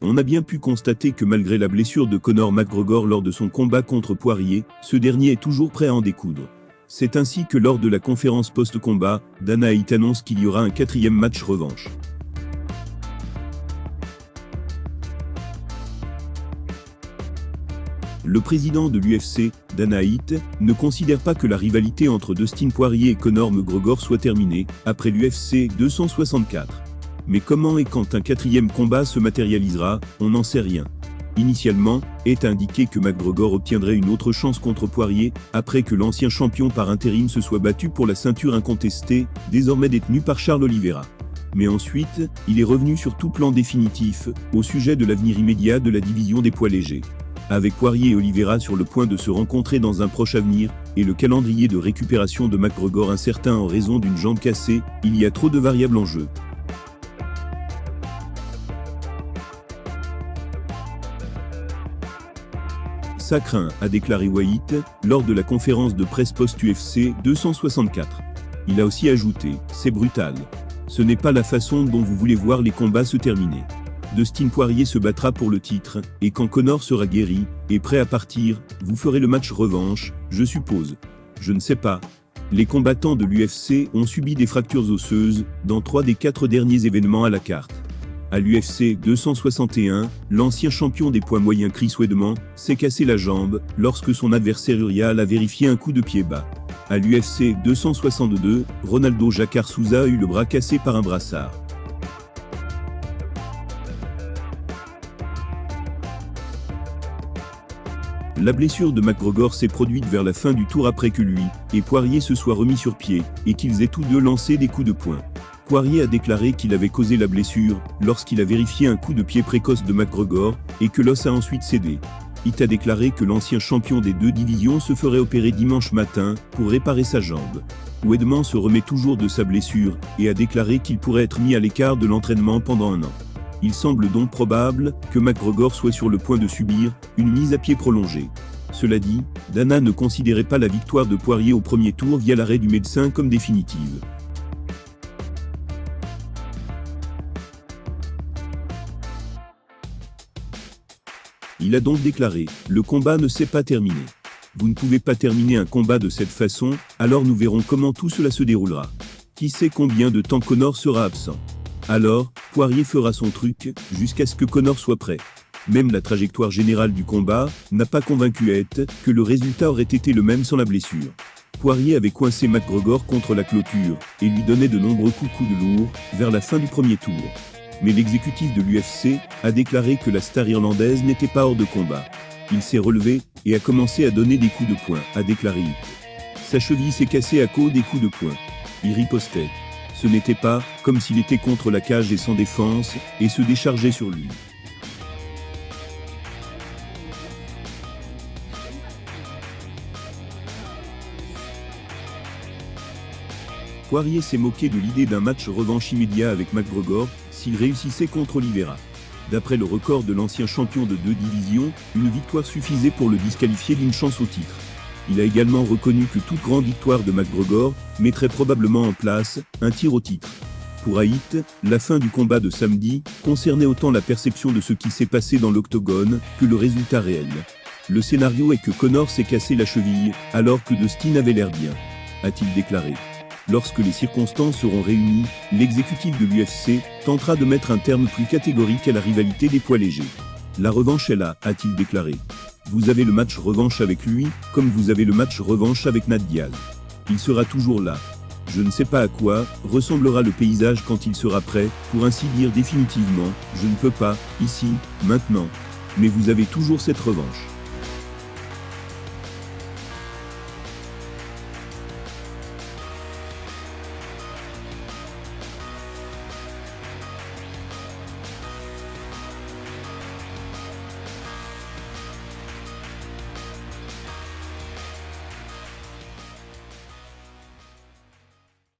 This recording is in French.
On a bien pu constater que malgré la blessure de Conor McGregor lors de son combat contre Poirier, ce dernier est toujours prêt à en découdre. C'est ainsi que lors de la conférence post-combat, Dana White annonce qu'il y aura un 4e match revanche. Le président de l'UFC, Dana White, ne considère pas que la rivalité entre Dustin Poirier et Conor McGregor soit terminée, après l'UFC 264. Mais comment et quand un 4e combat se matérialisera, on n'en sait rien. Initialement, est indiqué que McGregor obtiendrait une autre chance contre Poirier, après que l'ancien champion par intérim se soit battu pour la ceinture incontestée, désormais détenue par Charles Oliveira. Mais ensuite, il est revenu sur tout plan définitif, au sujet de l'avenir immédiat de la division des poids légers. Avec Poirier et Oliveira sur le point de se rencontrer dans un proche avenir, et le calendrier de récupération de McGregor incertain en raison d'une jambe cassée, il y a trop de variables en jeu. Ça craint, a déclaré White, lors de la conférence de presse post-UFC 264. Il a aussi ajouté, c'est brutal. Ce n'est pas la façon dont vous voulez voir les combats se terminer. Dustin Poirier se battra pour le titre, et quand Conor sera guéri, et prêt à partir, vous ferez le match revanche, je suppose. Je ne sais pas. Les combattants de l'UFC ont subi des fractures osseuses, dans 3 des 4 derniers événements à la carte. À l'UFC 261, l'ancien champion des poids moyens Chris Weidman s'est cassé la jambe lorsque son adversaire Uriel a vérifié un coup de pied bas. À l'UFC 262, Ronaldo Jacare Souza a eu le bras cassé par un brassard. La blessure de McGregor s'est produite vers la fin du tour après que lui et Poirier se soient remis sur pied et qu'ils aient tous deux lancé des coups de poing. Poirier a déclaré qu'il avait causé la blessure lorsqu'il a vérifié un coup de pied précoce de McGregor et que l'os a ensuite cédé. White a déclaré que l'ancien champion des 2 divisions se ferait opérer dimanche matin pour réparer sa jambe. Weidman se remet toujours de sa blessure et a déclaré qu'il pourrait être mis à l'écart de l'entraînement pendant 1 an. Il semble donc probable que McGregor soit sur le point de subir une mise à pied prolongée. Cela dit, Dana ne considérait pas la victoire de Poirier au premier tour via l'arrêt du médecin comme définitive. Il a donc déclaré « Le combat ne s'est pas terminé. Vous ne pouvez pas terminer un combat de cette façon, alors nous verrons comment tout cela se déroulera. Qui sait combien de temps Conor sera absent. Alors, Poirier fera son truc, jusqu'à ce que Conor soit prêt. » Même la trajectoire générale du combat n'a pas convaincu White que le résultat aurait été le même sans la blessure. Poirier avait coincé McGregor contre la clôture et lui donnait de nombreux coups de lourd vers la fin du premier tour. Mais l'exécutif de l'UFC a déclaré que la star irlandaise n'était pas hors de combat. Il s'est relevé et a commencé à donner des coups de poing, a déclaré White. Sa cheville s'est cassée à cause des coups de poing. Il ripostait. Ce n'était pas comme s'il était contre la cage et sans défense et se déchargeait sur lui. Poirier s'est moqué de l'idée d'un match revanche immédiat avec McGregor s'il réussissait contre Oliveira. D'après le record de l'ancien champion de 2 divisions, une victoire suffisait pour le disqualifier d'une chance au titre. Il a également reconnu que toute grande victoire de McGregor mettrait probablement en place un tir au titre. Pour White, la fin du combat de samedi concernait autant la perception de ce qui s'est passé dans l'octogone que le résultat réel. Le scénario est que Conor s'est cassé la cheville alors que Dustin avait l'air bien, a-t-il déclaré. Lorsque les circonstances seront réunies, l'exécutif de l'UFC tentera de mettre un terme plus catégorique à la rivalité des poids légers. La revanche est là, a-t-il déclaré. Vous avez le match revanche avec lui, comme vous avez le match revanche avec Nate Diaz. Il sera toujours là. Je ne sais pas à quoi ressemblera le paysage quand il sera prêt, pour ainsi dire définitivement, je ne peux pas, ici, maintenant. Mais vous avez toujours cette revanche.